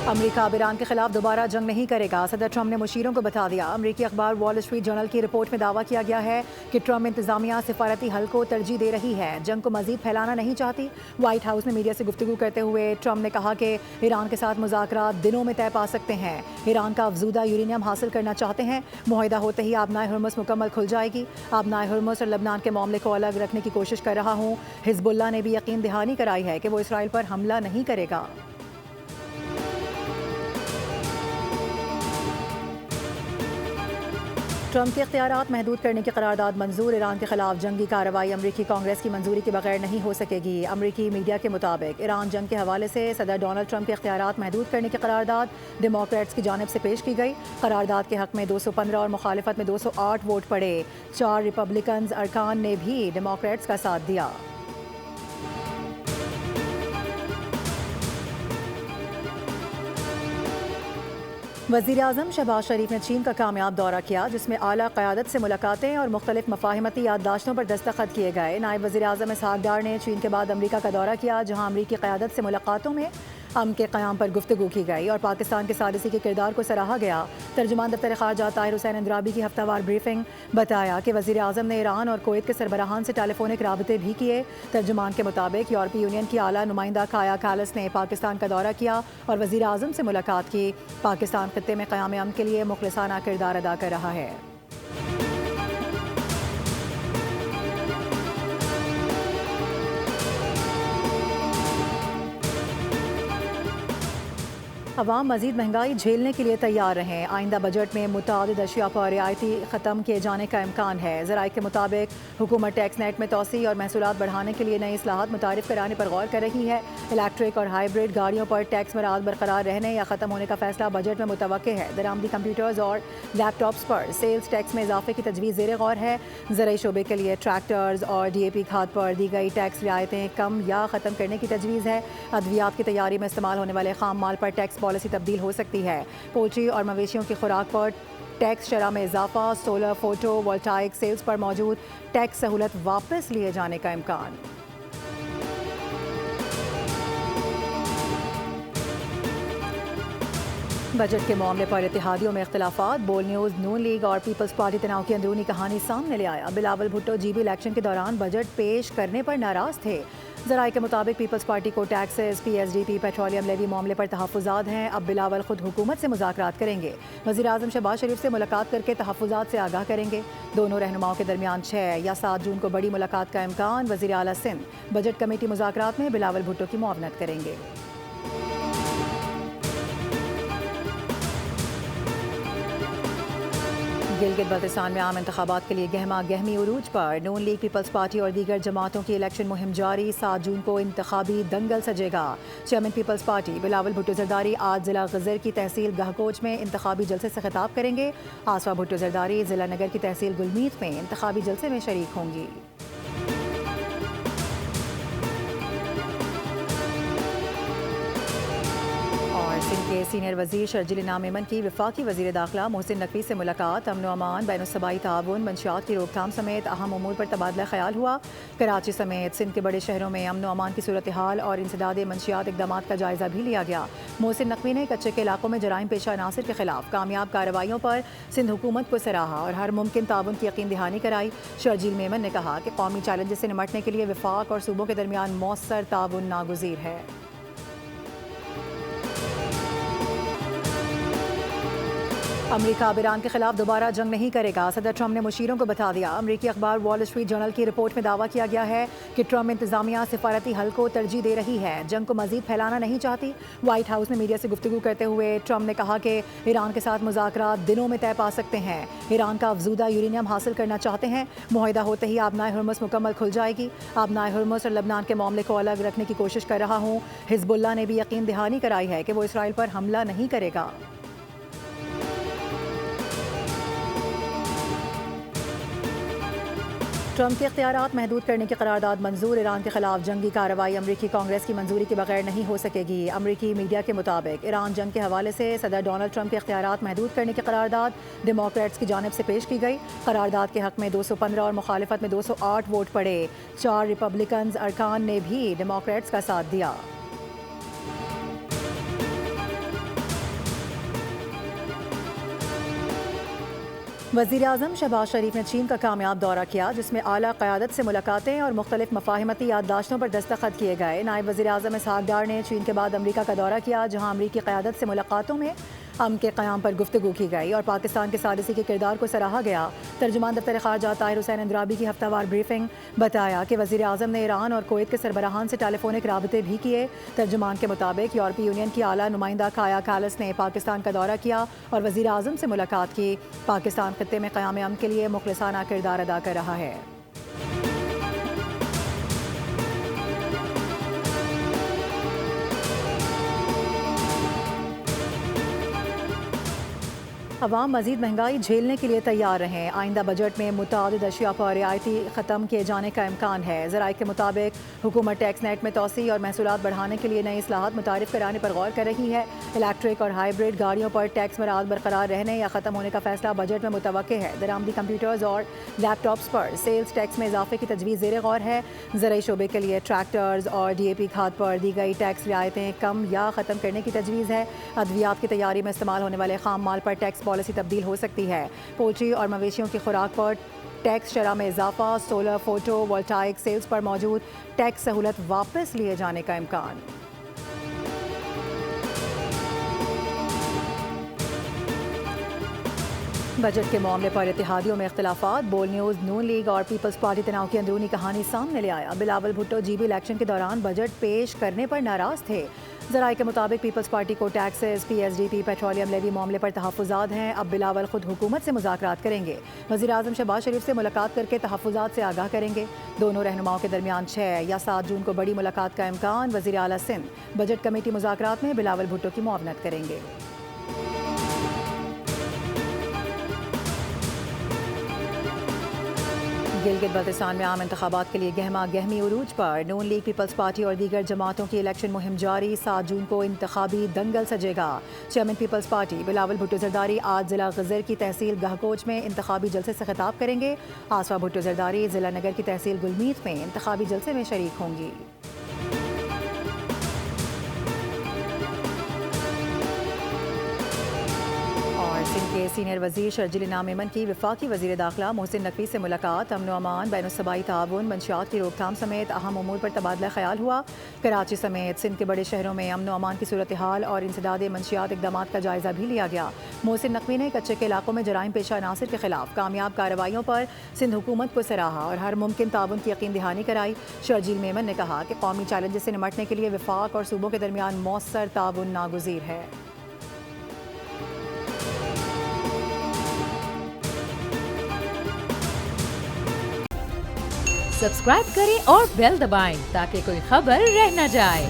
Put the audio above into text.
امریکہ اب ایران کے خلاف دوبارہ جنگ نہیں کرے گا، صدر ٹرمپ نے مشیروں کو بتا دیا۔ امریکی اخبار وال اسٹریٹ جرنل کی رپورٹ میں دعویٰ کیا گیا ہے کہ ٹرمپ انتظامیہ سفارتی حل کو ترجیح دے رہی ہے، جنگ کو مزید پھیلانا نہیں چاہتی۔ وائٹ ہاؤس میں میڈیا سے گفتگو کرتے ہوئے ٹرمپ نے کہا کہ ایران کے ساتھ مذاکرات دنوں میں طے پا سکتے ہیں۔ ایران کا افزودہ یورینیم حاصل کرنا چاہتے ہیں، معاہدہ ہوتے ہی آبنائے ہرمز مکمل کھل جائے گی۔ آبنائے ہرمز اور لبنان کے معاملے کو الگ رکھنے کی کوشش کر رہا ہوں۔ حزب اللہ نے بھی یقین دہانی کرائی ہے کہ وہ اسرائیل پر حملہ نہیں کرے گا۔ ٹرمپ کے اختیارات محدود کرنے کی قرارداد منظور، ایران کے خلاف جنگی کارروائی امریکی کانگریس کی منظوری کے بغیر نہیں ہو سکے گی۔ امریکی میڈیا کے مطابق ایران جنگ کے حوالے سے صدر ڈونلڈ ٹرمپ کے اختیارات محدود کرنے کی قرارداد ڈیموکریٹس کی جانب سے پیش کی گئی۔ قرارداد کے حق میں 215 اور مخالفت میں 208 ووٹ پڑے۔ 4 ریپبلکنز ارکان نے بھی ڈیموکریٹس کا ساتھ دیا۔ وزیراعظم شہباز شریف نے چین کا کامیاب دورہ کیا، جس میں اعلیٰ قیادت سے ملاقاتیں اور مختلف مفاہمتی یادداشتوں پر دستخط کیے گئے۔ نائب وزیر اعظم اسحاق ڈار نے چین کے بعد امریکہ کا دورہ کیا، جہاں امریکی قیادت سے ملاقاتوں میں امن کے قیام پر گفتگو کی گئی اور پاکستان کے ثالثی کے کردار کو سراہا گیا۔ ترجمان دفتر خارجہ طاہر حسین اندرابی کی ہفتہ وار بریفنگ بتایا کہ وزیر اعظم نے ایران اور کویت کے سربراہان سے ٹیلی فونک رابطے بھی کیے۔ ترجمان کے مطابق یورپی یونین کی اعلیٰ نمائندہ کایا کالس نے پاکستان کا دورہ کیا اور وزیر اعظم سے ملاقات کی۔ پاکستان خطے میں قیام امن کے لیے مخلصانہ کردار ادا کر رہا ہے۔ عوام مزید مہنگائی جھیلنے کے لیے تیار رہیں۔ آئندہ بجٹ میں متعدد اشیاء پر رعایتی ختم کیے جانے کا امکان ہے۔ ذرائع کے مطابق حکومت ٹیکس نیٹ میں توسیع اور محصولات بڑھانے کے لیے نئی اصلاحات متعارف کرانے پر غور کر رہی ہے۔ الیکٹرک اور ہائیبرڈ گاڑیوں پر ٹیکس مراعات برقرار رہنے یا ختم ہونے کا فیصلہ بجٹ میں متوقع ہے۔ درآمدی کمپیوٹرز اور لیپ ٹاپس پر سیلز ٹیکس میں اضافے کی تجویز زیر غور ہے۔ زرعی شعبے کے لیے ٹریکٹرز اور ڈی اے پی کھاد پر دی گئی ٹیکس رعایتیں کم یا ختم کرنے کی تجویز ہے۔ ادویات کی تیاری میں استعمال ہونے والے خام مال پر ٹیکس پالیسی تبدیل ہو سکتی ہے۔ پولٹری اور مویشیوں کی خوراک پر ٹیکس شرح میں اضافہ، سولر فوٹو وولٹائک سیلز پر موجود ٹیکس سہولت واپس لیے جانے کا امکان۔ بجٹ کے معاملے پر اتحادیوں میں اختلافات، بول نیوز نون لیگ اور پیپلز پارٹی تناؤ کی اندرونی کہانی سامنے لے آیا۔ Bilawal Bhutto G B election کے دوران بجٹ پیش کرنے پر ناراض تھے۔ ذرائع کے مطابق پیپلز پارٹی کو taxes, P S D P, petroleum levy معاملے پر تحفظات ہیں۔ اب بلاول خود حکومت سے مذاکرات کریں گے۔ وزیر اعظم شہباز شریف سے ملاقات کر کے تحفظات سے آگاہ کریں گے۔ دونوں رہنماؤں کے درمیان 6 یا 7 جون کو بڑی ملاقات کا امکان۔ وزیر اعلیٰ سندھ بجٹ کمیٹی مذاکرات میں بلاول بھٹو کی معاونت کریں گے۔ گلگت بلتستان میں عام انتخابات کے لیے گہما گہمی عروج پر۔ نون لیگ، پیپلز پارٹی اور دیگر جماعتوں کی الیکشن مہم جاری۔ 7 جون کو انتخابی دنگل سجے گا۔ Chairman Peoples party Bilawal Bhutto Zardari آج ضلع غزر کی تحصیل گہکوچ میں انتخابی جلسے سے خطاب کریں گے۔ آسفا بھٹو زرداری ضلع نگر کی تحصیل گلمیت میں انتخابی جلسے میں شریک ہوں گی۔ سندھ کے سینئر وزیر شرجیل انعام میمن کی وفاقی وزیر داخلہ محسن نقوی سے ملاقات۔ امن و امان، بین الصوبائی تعاون، منشیات کی روک تھام سمیت اہم امور پر تبادلہ خیال ہوا۔ کراچی سمیت سندھ کے بڑے شہروں میں امن و امان کی صورتحال اور انسداد منشیات اقدامات کا جائزہ بھی لیا گیا۔ محسن نقوی نے کچے کے علاقوں میں جرائم پیشہ عناصر کے خلاف کامیاب کارروائیوں پر سندھ حکومت کو سراہا اور ہر ممکن تعاون کی یقین دہانی کرائی۔ شرجیل میمن نے کہا کہ قومی چیلنجز سے نمٹنے کے لیے وفاق اور صوبوں کے درمیان مؤثر تعاون ناگزیر ہے۔ امریکہ اب ایران کے خلاف دوبارہ جنگ نہیں کرے گا، صدر ٹرمپ نے مشیروں کو بتا دیا۔ امریکی اخبار وال اسٹریٹ جرنل کی رپورٹ میں دعویٰ کیا گیا ہے کہ ٹرمپ انتظامیہ سفارتی حل کو ترجیح دے رہی ہے، جنگ کو مزید پھیلانا نہیں چاہتی۔ وائٹ ہاؤس میں میڈیا سے گفتگو کرتے ہوئے ٹرمپ نے کہا کہ ایران کے ساتھ مذاکرات دنوں میں طے پا سکتے ہیں۔ ایران کا افزودہ یورینیم حاصل کرنا چاہتے ہیں، معاہدہ ہوتے ہی آبنائے ہرمز مکمل کھل جائے گی۔ آبنائے ہرمز اور لبنان کے معاملے کو الگ رکھنے کی کوشش کر رہا ہوں۔ حزب اللہ نے بھی یقین دہانی کرائی ہے کہ وہ اسرائیل پر حملہ نہیں کرے گا۔ ٹرمپ کے اختیارات محدود کرنے کی قرارداد منظور، ایران کے خلاف جنگی کارروائی امریکی کانگریس کی منظوری کے بغیر نہیں ہو سکے گی۔ امریکی میڈیا کے مطابق ایران جنگ کے حوالے سے صدر ڈونلڈ ٹرمپ کے اختیارات محدود کرنے کی قرارداد ڈیموکریٹس کی جانب سے پیش کی گئی۔ قرارداد کے حق میں 215 اور مخالفت میں 208 ووٹ پڑے۔ 4 ریپبلکنز ارکان نے بھی ڈیموکریٹس کا ساتھ دیا۔ وزیر اعظم شہباز شریف نے چین کا کامیاب دورہ کیا جس میں اعلیٰ قیادت سے ملاقاتیں اور مختلف مفاہمتی یادداشتوں پر دستخط کیے گئے۔ نائب وزیر اعظم اسحاق ڈار نے چین کے بعد امریکہ کا دورہ کیا جہاں امریکی قیادت سے ملاقاتوں میں امن کے قیام پر گفتگو کی گئی اور پاکستان کے ثالثی کے کردار کو سراہا گیا۔ ترجمان دفتر خارجہ طاہر حسین اندرابی کی ہفتہ وار بریفنگ بتایا کہ وزیر اعظم نے ایران اور کویت کے سربراہان سے ٹیلی فونک رابطے بھی کیے۔ ترجمان کے مطابق یورپی یونین کی اعلیٰ نمائندہ کایا کالس نے پاکستان کا دورہ کیا اور وزیر اعظم سے ملاقات کی۔ پاکستان خطے میں قیام امن کے لیے مخلصانہ کردار ادا کر رہا ہے۔ عوام مزید مہنگائی جھیلنے کے لیے تیار رہیں۔ آئندہ بجٹ میں متعدد اشیاء پر رعایتی ختم کیے جانے کا امکان ہے۔ ذرائع کے مطابق حکومت ٹیکس نیٹ میں توسیع اور محصولات بڑھانے کے لیے نئی اصلاحات متعارف کرانے پر غور کر رہی ہے۔ الیکٹرک اور ہائیبرڈ گاڑیوں پر ٹیکس مراعات برقرار رہنے یا ختم ہونے کا فیصلہ بجٹ میں متوقع ہے۔ درآمدی کمپیوٹرز اور لیپ ٹاپس پر سیلز ٹیکس میں اضافے کی تجویز زیر غور ہے۔ زرعی شعبے کے لیے ٹریکٹرز اور ڈی اے پی کھاد پر دی گئی ٹیکس رعایتیں کم یا ختم کرنے کی تجویز ہے۔ ادویات کی تیاری میں استعمال ہونے والے خام مال پر ٹیکس پالیسی تبدیل ہو سکتی ہے۔ پولٹری اور مویشیوں کی خوراک پر ٹیکس شرح میں اضافہ، سولر فوٹو وولٹائک سیلز پر موجود ٹیکس سہولت واپس لیے جانے کا امکان۔ بجٹ کے معاملے پر اتحادیوں میں اختلافات، بول نیوز نون لیگ اور پیپلز پارٹی تناؤ کی اندرونی کہانی سامنے لے آیا۔ Bilawal Bhutto G B election کے دوران بجٹ پیش کرنے پر ناراض تھے۔ ذرائع کے مطابق پیپلز پارٹی کو taxes, P S D P, petroleum levy معاملے پر تحفظات ہیں۔ اب بلاول خود حکومت سے مذاکرات کریں گے۔ وزیر اعظم شہباز شریف سے ملاقات کر کے تحفظات سے آگاہ کریں گے۔ دونوں رہنماؤں کے درمیان 6 یا 7 جون کو بڑی ملاقات کا امکان۔ وزیر اعلیٰ سندھ بجٹ کمیٹی مذاکرات میں بلاول بھٹو کی معاونت کریں گے۔ گلگت بلتستان میں عام انتخابات کے لیے گہما گہمی عروج پر۔ نون لیگ، پیپلز پارٹی اور دیگر جماعتوں کی الیکشن مہم جاری۔ 7 جون کو انتخابی دنگل سجے گا۔ Chairman Peoples party Bilawal Bhutto Zardari آج ضلع غزر کی تحصیل گہکوچ میں انتخابی جلسے سے خطاب کریں گے۔ آصفہ بھٹو زرداری ضلع نگر کی تحصیل گلمیت میں انتخابی جلسے میں شریک ہوں گی۔ سندھ کے سینئر وزیر شرجیل انعام میمن کی وفاقی وزیر داخلہ محسن نقوی سے ملاقات۔ امن و امان، بین الصوبائی تعاون، منشیات کی روک تھام سمیت اہم امور پر تبادلہ خیال ہوا۔ کراچی سمیت سندھ کے بڑے شہروں میں امن و امان کی صورتحال اور انسداد منشیات اقدامات کا جائزہ بھی لیا گیا۔ محسن نقوی نے کچے کے علاقوں میں جرائم پیشہ عناصر کے خلاف کامیاب کارروائیوں پر سندھ حکومت کو سراہا اور ہر ممکن تعاون کی یقین دہانی کرائی۔ شرجیل میمن نے کہا کہ قومی چیلنجز سے نمٹنے کے لیے وفاق اور صوبوں کے درمیان مؤثر تعاون ناگزیر ہے۔ سبسکرائب کریں اور بیل دبائیں تاکہ کوئی خبر رہ نہ جائے۔